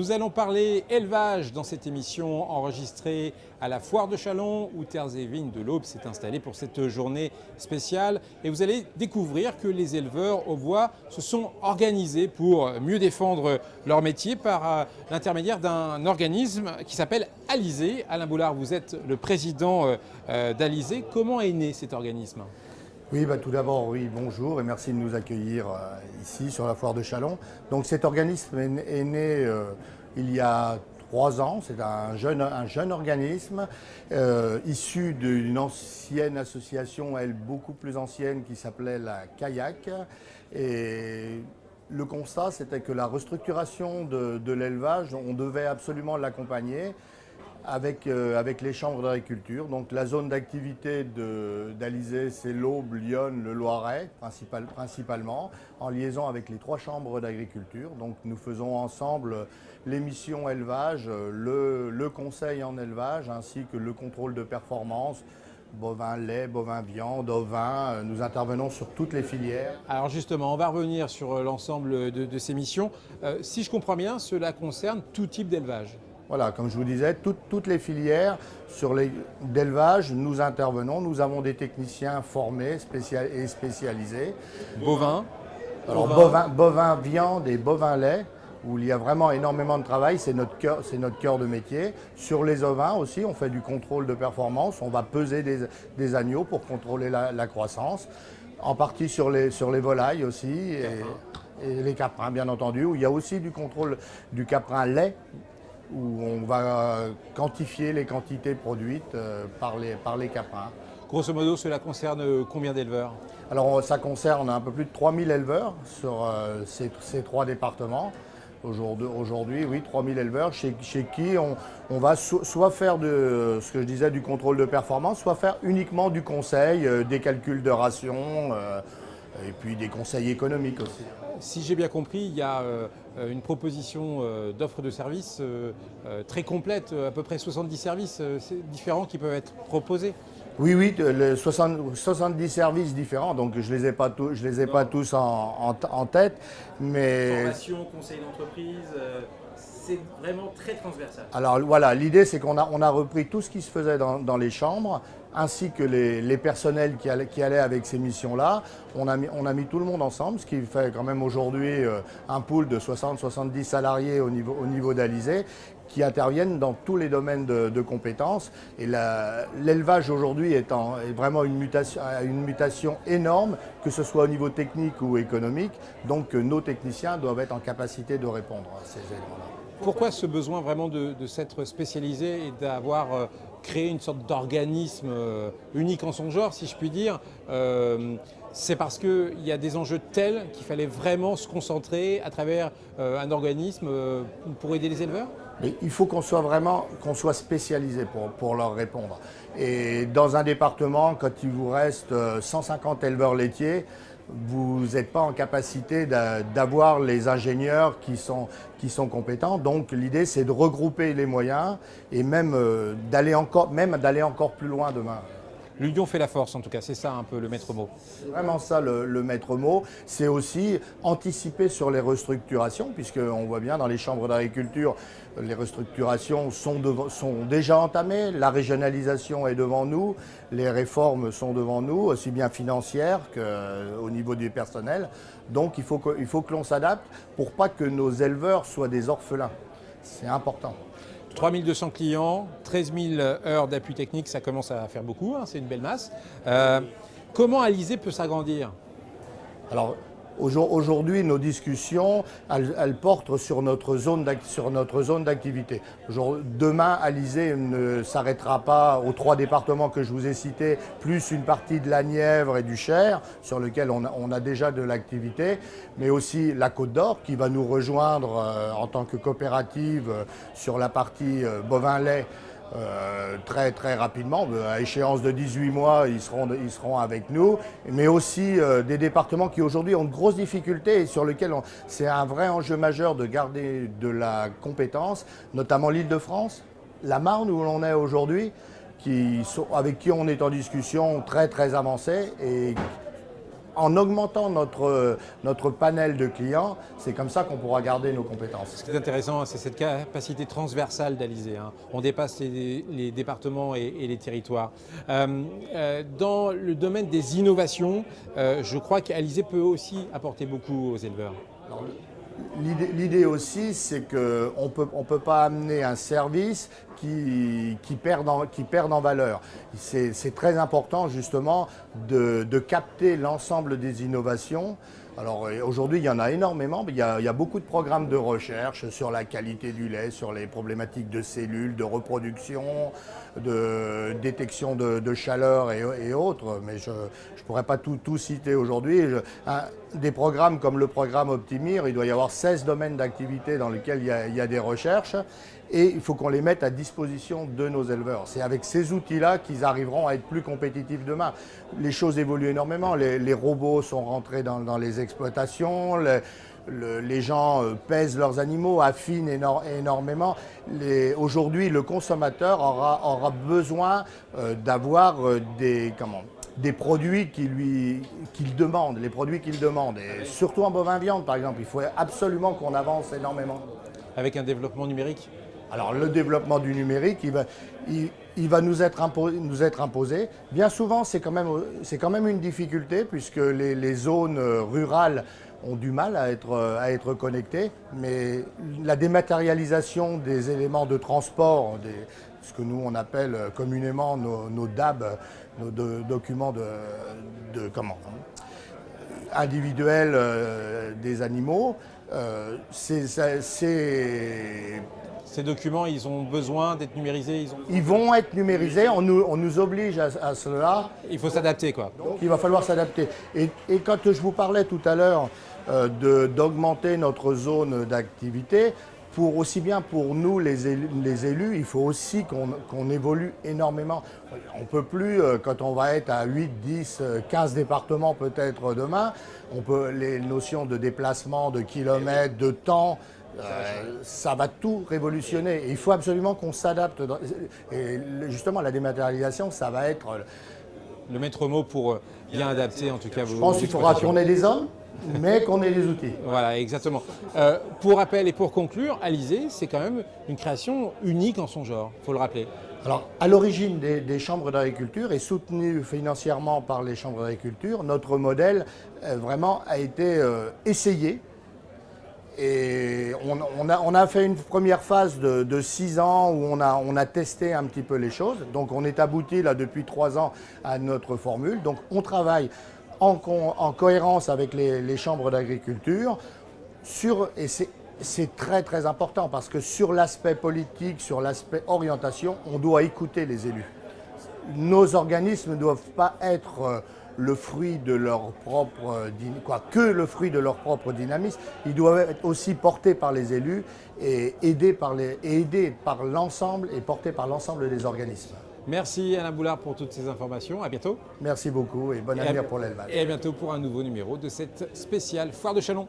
Nous allons parler élevage dans cette émission enregistrée à la Foire de Chalon où Terres et Vignes de l'Aube s'est installée pour cette journée spéciale. Et vous allez découvrir que les éleveurs au bois se sont organisés pour mieux défendre leur métier par l'intermédiaire d'un organisme qui s'appelle Alizé. Alain Boulard, vous êtes le président d'Alizé. Comment est né cet organisme ? Oui, tout d'abord, oui, bonjour et merci de nous accueillir ici sur la Foire de Chalon. Donc cet organisme est né il y a 3 ans. C'est un jeune organisme issu d'une ancienne association, elle beaucoup plus ancienne, qui s'appelait la Kayak. Et le constat, c'était que la restructuration de l'élevage, on devait absolument l'accompagner avec les chambres d'agriculture. Donc la zone d'activité d'Alizé, c'est l'Aube, Lyon, le Loiret principalement, en liaison avec les 3 chambres d'agriculture. Donc nous faisons ensemble les missions élevage, le conseil en élevage, ainsi que le contrôle de performance, bovin lait, bovin viande, ovin. Nous intervenons sur toutes les filières. Alors justement, on va revenir sur l'ensemble de ces missions. Si je comprends bien, cela concerne tout type d'élevage. Voilà, comme je vous disais, toutes les filières d'élevage, nous intervenons. Nous avons des techniciens formés et spécialisés. Bovin. Alors, bovin viande et bovin lait, où il y a vraiment énormément de travail, c'est notre cœur de métier. Sur les ovins aussi, on fait du contrôle de performance. On va peser des agneaux pour contrôler la croissance. En partie sur les volailles aussi et les caprins, bien entendu, où il y a aussi du contrôle du caprin lait, où on va quantifier les quantités produites par les caprins. Grosso modo, cela concerne combien d'éleveurs ? Alors ça concerne un peu plus de 3000 éleveurs sur ces 3 départements. Aujourd'hui, oui, 3000 éleveurs chez qui on va soit faire de ce que je disais du contrôle de performance, soit faire uniquement du conseil, des calculs de rations et puis des conseils économiques aussi. Si j'ai bien compris, il y a une proposition d'offre de services très complète, à peu près 70 services différents qui peuvent être proposés. Oui, 70 services différents, donc je les ai pas tous en tête, mais... Formation, conseil d'entreprise, c'est vraiment très transversal. Alors voilà, l'idée c'est qu'on a repris tout ce qui se faisait dans les chambres, ainsi que les personnels qui allaient avec ces missions-là. On a mis tout le monde ensemble, ce qui fait quand même aujourd'hui un pool de 60-70 salariés au niveau d'Alizé, qui interviennent dans tous les domaines de compétences. Et l'élevage aujourd'hui est vraiment une mutation énorme, que ce soit au niveau technique ou économique. Donc nos techniciens doivent être en capacité de répondre à ces éléments-là. Pourquoi ce besoin vraiment de s'être spécialisé et d'avoir créé une sorte d'organisme unique en son genre, si je puis dire ? C'est parce qu'il y a des enjeux tels qu'il fallait vraiment se concentrer à travers un organisme pour aider les éleveurs ? Mais il faut qu'on soit spécialisé pour leur répondre. Et dans un département, quand il vous reste 150 éleveurs laitiers, vous n'êtes pas en capacité d'avoir les ingénieurs qui sont compétents. Donc l'idée, c'est de regrouper les moyens et même d'aller encore plus loin demain. L'union fait la force, en tout cas, c'est ça un peu le maître mot. C'est vraiment ça le maître mot. C'est aussi anticiper sur les restructurations, puisqu'on voit bien dans les chambres d'agriculture, les restructurations sont déjà entamées, la régionalisation est devant nous, les réformes sont devant nous, aussi bien financières qu'au niveau du personnel. Donc il faut que l'on s'adapte pour pas que nos éleveurs soient des orphelins. C'est important. 3200 clients, 13 000 heures d'appui technique, ça commence à faire beaucoup, hein, c'est une belle masse. Comment Alizé peut s'agrandir ? Alors, aujourd'hui, nos discussions, elles portent sur notre zone d'activité. Demain, Alizé ne s'arrêtera pas aux 3 départements que je vous ai cités, plus une partie de la Nièvre et du Cher, sur lequel on a déjà de l'activité, mais aussi la Côte d'Or, qui va nous rejoindre en tant que coopérative sur la partie bovin-lait. Très très rapidement, à échéance de 18 mois, ils seront avec nous, mais aussi des départements qui aujourd'hui ont de grosses difficultés et sur lesquels c'est un vrai enjeu majeur de garder de la compétence, notamment l'Île-de-France, la Marne où l'on est aujourd'hui, avec qui on est en discussion très très avancée et en augmentant notre panel de clients, c'est comme ça qu'on pourra garder nos compétences. Ce qui est intéressant, c'est cette capacité transversale d'Alizé. On dépasse les départements et les territoires. Dans le domaine des innovations, je crois qu'Alizé peut aussi apporter beaucoup aux éleveurs. Alors, l'idée aussi, c'est qu'on peut pas amener un service qui perd en valeur. C'est très important justement de capter l'ensemble des innovations. Alors aujourd'hui, il y en a énormément, mais il y a beaucoup de programmes de recherche sur la qualité du lait, sur les problématiques de cellules, de reproduction, de détection de chaleur et autres, mais je ne pourrais pas tout citer aujourd'hui. Des programmes comme le programme Optimir, il doit y avoir 16 domaines d'activité dans lesquels il y a des recherches et il faut qu'on les mette à disposition de nos éleveurs. C'est avec ces outils-là qu'ils arriveront à être plus compétitifs demain. Les choses évoluent énormément, les robots sont rentrés dans les exploitations, les gens pèsent leurs animaux, affinent énormément. Aujourd'hui, le consommateur aura besoin d'avoir des produits qu'il demande, les produits qu'il demande. Et surtout en bovin viande, par exemple, il faut absolument qu'on avance énormément. Avec un développement numérique ? Alors le développement du numérique, il va nous être imposé. Bien souvent, c'est quand même une difficulté puisque les zones rurales ont du mal à être connectées. Mais la dématérialisation des éléments de transport, ce que nous on appelle communément nos DAB, nos documents individuels des animaux, Ces documents, ils ont besoin d'être numérisés. Ils vont être numérisés, on nous oblige à cela. Il faut s'adapter, quoi. Donc il va falloir s'adapter. Et quand je vous parlais tout à l'heure d'augmenter notre zone d'activité, aussi bien pour nous les élus, il faut aussi qu'on évolue énormément. On ne peut plus, quand on va être à 8, 10, 15 départements peut-être demain, les notions de déplacement, de kilomètres, de temps, ça va tout révolutionner. Et il faut absolument qu'on s'adapte. Et justement, la dématérialisation, ça va être le maître mot pour bien adapter en tout cas vos. Je pense qu'il faudra qu'on ait des hommes, mais qu'on ait des outils. Voilà, exactement. Pour rappel et pour conclure, Alizé, c'est quand même une création unique en son genre, il faut le rappeler. Alors, à l'origine des chambres d'agriculture et soutenu financièrement par les chambres d'agriculture, notre modèle vraiment a été essayé. Et on a fait une première phase de 6 ans où on a testé un petit peu les choses. Donc on est abouti là depuis 3 ans à notre formule. Donc on travaille en cohérence avec les chambres d'agriculture et c'est très très important parce que sur l'aspect politique, sur l'aspect orientation, on doit écouter les élus. Nos organismes ne doivent pas être le fruit de leur propre dynamisme. Ils doivent être aussi portés par les élus et aidés par l'ensemble et portés par l'ensemble des organismes. Merci Alain Boulard pour toutes ces informations. À bientôt. Merci beaucoup et bon avenir pour l'élevage. Et à bientôt pour un nouveau numéro de cette spéciale Foire de Châlons.